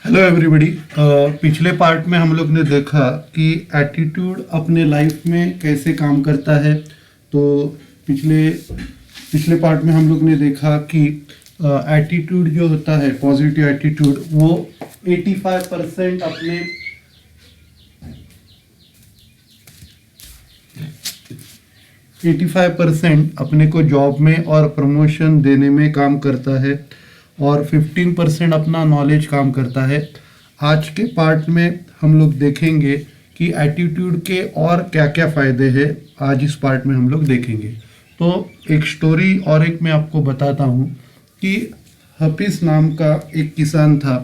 Hello everybody. पिछले part में हम लोग ने देखा कि एटीट्यूड अपने लाइफ में कैसे काम करता है। तो पिछले पिछले पार्ट में हम लोग ने देखा कि एटीट्यूड जो होता है, पॉजिटिव एटीट्यूड, वो 85% अपने 85% अपने को जॉब में और प्रमोशन देने में काम करता है और 15% अपना नॉलेज काम करता है। आज के पार्ट में हम लोग देखेंगे कि एटीट्यूड के और क्या क्या फ़ायदे हैं। आज इस पार्ट में हम लोग देखेंगे। तो एक स्टोरी और एक मैं आपको बताता हूँ कि हफीज़ नाम का एक किसान था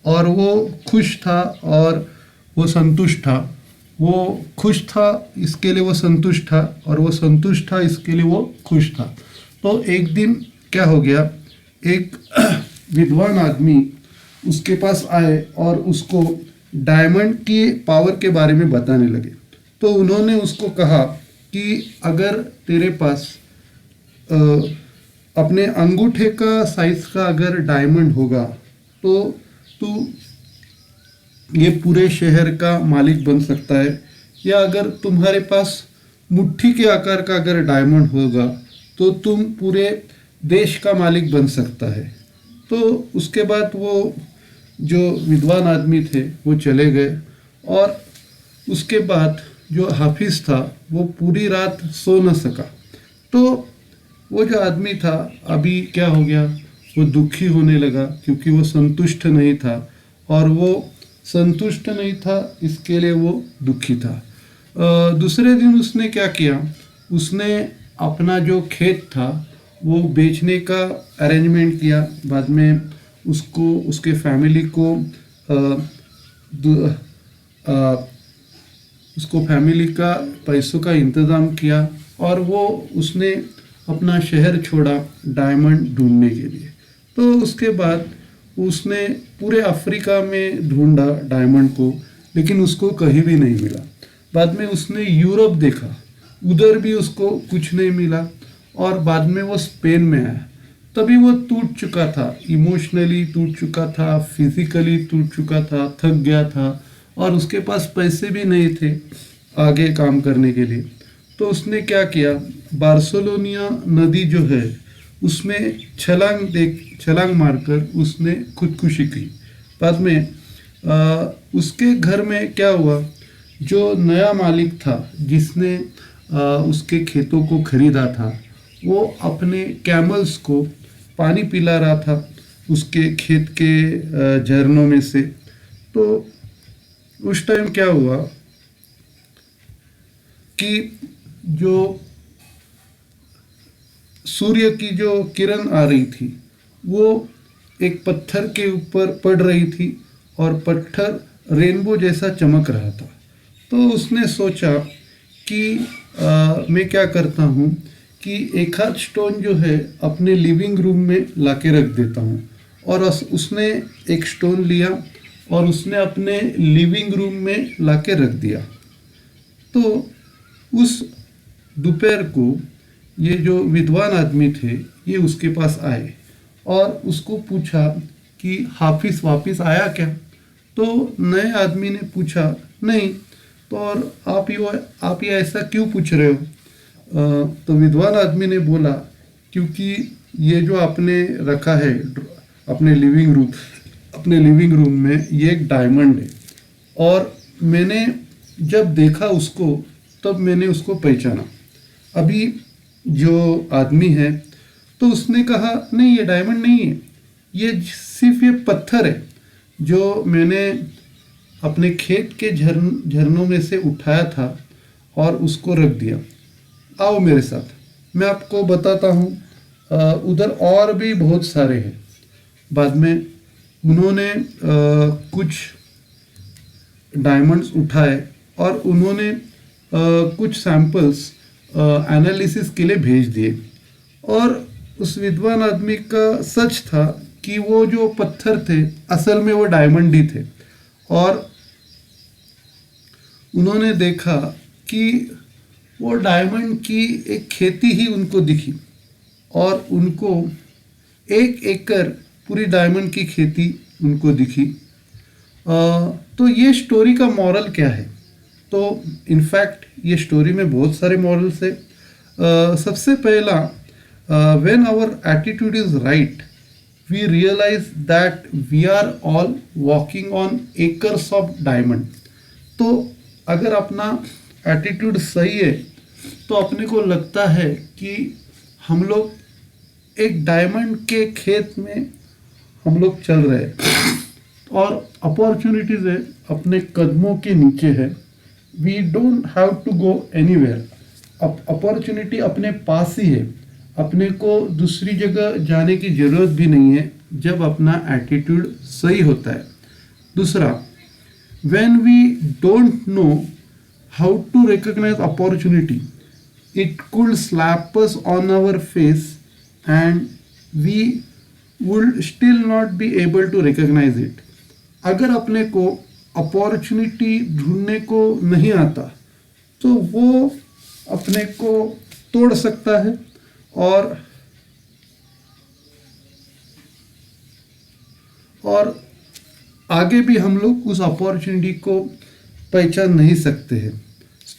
और वो खुश था और वो संतुष्ट था। वो खुश था इसके लिए वो संतुष्ट था और वो संतुष्ट था इसके लिए वो खुश था। तो एक दिन क्या हो गया, एक विद्वान आदमी उसके पास आए और उसको डायमंड की पावर के बारे में बताने लगे। तो उन्होंने उसको कहा कि अगर तेरे पास अपने अंगूठे का साइज का अगर डायमंड होगा तो तू ये पूरे शहर का मालिक बन सकता है, या अगर तुम्हारे पास मुट्ठी के आकार का अगर डायमंड होगा तो तुम पूरे देश का मालिक बन सकता है। तो उसके बाद वो जो विद्वान आदमी थे वो चले गए और उसके बाद जो हाफिज़ था वो पूरी रात सो न सका। तो वो जो आदमी था अभी क्या हो गया, वो दुखी होने लगा क्योंकि वो संतुष्ट नहीं था और वो संतुष्ट नहीं था इसके लिए वो दुखी था। दूसरे दिन उसने क्या किया, उसने अपना जो खेत था वो बेचने का अरेंजमेंट किया। बाद में उसको उसके फैमिली को उसको फैमिली का पैसों का इंतज़ाम किया और वो उसने अपना शहर छोड़ा डायमंड ढूंढने के लिए। तो उसके बाद उसने पूरे अफ्रीका में ढूंढा डायमंड को, लेकिन उसको कहीं भी नहीं मिला। बाद में उसने यूरोप देखा, उधर भी उसको कुछ नहीं मिला और बाद में वो स्पेन में आया। तभी वो टूट चुका था, इमोशनली टूट चुका था, फिजिकली टूट चुका था, थक गया था और उसके पास पैसे भी नहीं थे आगे काम करने के लिए। तो उसने क्या किया, बार्सिलोनिया नदी जो है उसमें छलांग मारकर उसने खुदकुशी की। बाद में उसके घर में क्या हुआ, जो नया मालिक था जिसने उसके खेतों को खरीदा था वो अपने कैमल्स को पानी पिला रहा था उसके खेत के झरनों में से। तो उस टाइम क्या हुआ कि जो सूर्य की जो किरण आ रही थी वो एक पत्थर के ऊपर पड़ रही थी और पत्थर रेनबो जैसा चमक रहा था। तो उसने सोचा कि मैं क्या करता हूँ कि एक आध स्टोन जो है अपने लिविंग रूम में लाके रख देता हूँ। और उसने एक स्टोन लिया और उसने अपने लिविंग रूम में लाके रख दिया। तो उस दोपहर को ये जो विद्वान आदमी थे ये उसके पास आए और उसको पूछा कि हाफिज़ वापस आया क्या। तो नए आदमी ने पूछा नहीं। तो और आप ये ऐसा क्यों पूछ रहे हो। तो विद्वान आदमी ने बोला क्योंकि ये जो आपने रखा है अपने लिविंग रूम में ये एक डायमंड है और मैंने जब देखा उसको तब मैंने उसको पहचाना। अभी जो आदमी है तो उसने कहा नहीं ये डायमंड नहीं है, ये सिर्फ ये पत्थर है जो मैंने अपने खेत के झरनों में से उठाया था और उसको रख दिया। आओ मेरे साथ, मैं आपको बताता हूँ। उधर और भी बहुत सारे हैं। बाद में उन्होंने कुछ डायमंड्स उठाए और उन्होंने कुछ सैंपल्स एनालिसिस के लिए भेज दिए। और उस विद्वान आदमी का सच था कि वो जो पत्थर थे असल में वो डायमंड ही थे। और उन्होंने देखा कि वो डायमंड की एक खेती ही उनको दिखी और उनको 1 एकड़ पूरी डायमंड की खेती उनको दिखी। तो ये स्टोरी का मॉरल क्या है? तो इनफैक्ट ये स्टोरी में बहुत सारे मॉरल्स है। सबसे पहला, when our attitude is right we realise that we are all walking on acres of diamond. तो अगर अपना एटीट्यूड सही है तो अपने को लगता है कि हम लोग एक डायमंड के खेत में हम लोग चल रहे हैं और अपॉर्चुनिटीज है अपने कदमों के नीचे है। We don't have to go anywhere. Opportunity अपने पास ही है, अपने को दूसरी जगह जाने की ज़रूरत भी नहीं है जब अपना एटीट्यूड सही होता है। दूसरा, when we don't know how to recognise opportunity it could slap us on our face and we would still not be able to recognize it। अगर अपने को अपॉर्चुनिटी ढूंढने को नहीं आता तो वो अपने को तोड़ सकता है और आगे भी हम लोग उस अपॉर्चुनिटी को पहचान नहीं सकते हैं।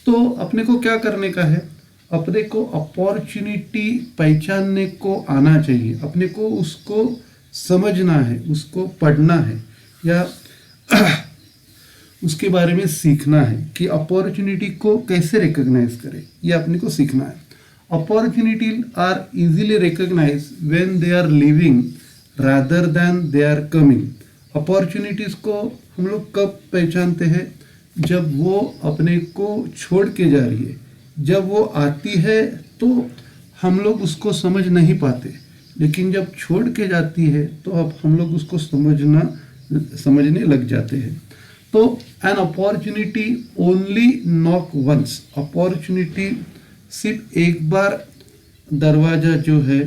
तो अपने को क्या करने का है? अपने को अपॉर्चुनिटी पहचानने को आना चाहिए, अपने को उसको समझना है, उसको पढ़ना है या उसके बारे में सीखना है कि अपॉर्चुनिटी को कैसे रिकॉग्नाइज करें, ये अपने को सीखना है। Opportunity are easily recognise when they are leaving rather than they are coming. Opportunities को हम लोग कब पहचानते हैं? जब वो अपने को छोड़ के जा रही है। जब वो आती है तो हम लोग उसको समझ नहीं पाते, लेकिन जब छोड़ के जाती है तो अब हम लोग उसको समझने लग जाते हैं। तो an opportunity only knock once. Opportunity सिर्फ एक बार दरवाज़ा जो है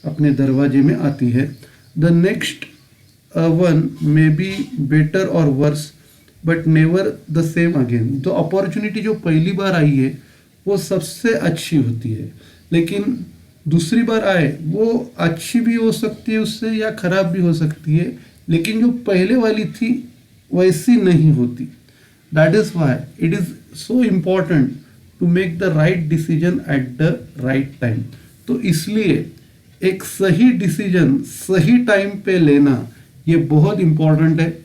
अपने दरवाजे में आती है। The next one may be better और worse but never the same again. तो अपॉर्चुनिटी जो पहली बार आई है वो सबसे अच्छी होती है, लेकिन दूसरी बार आए वो अच्छी भी हो सकती है उससे या खराब भी हो सकती है, लेकिन जो पहले वाली थी वैसी नहीं होती। That is why it is so important to make the right decision at the right time. तो इसलिए एक सही डिसीजन सही टाइम पे लेना ये बहुत इम्पॉर्टेंट है,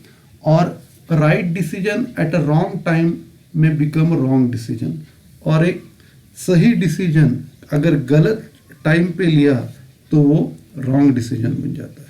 और right decision at a wrong time में बिकम रॉन्ग डिसीजन, और एक सही डिसीजन अगर गलत टाइम पे लिया तो वो रॉन्ग डिसीजन बन जाता है।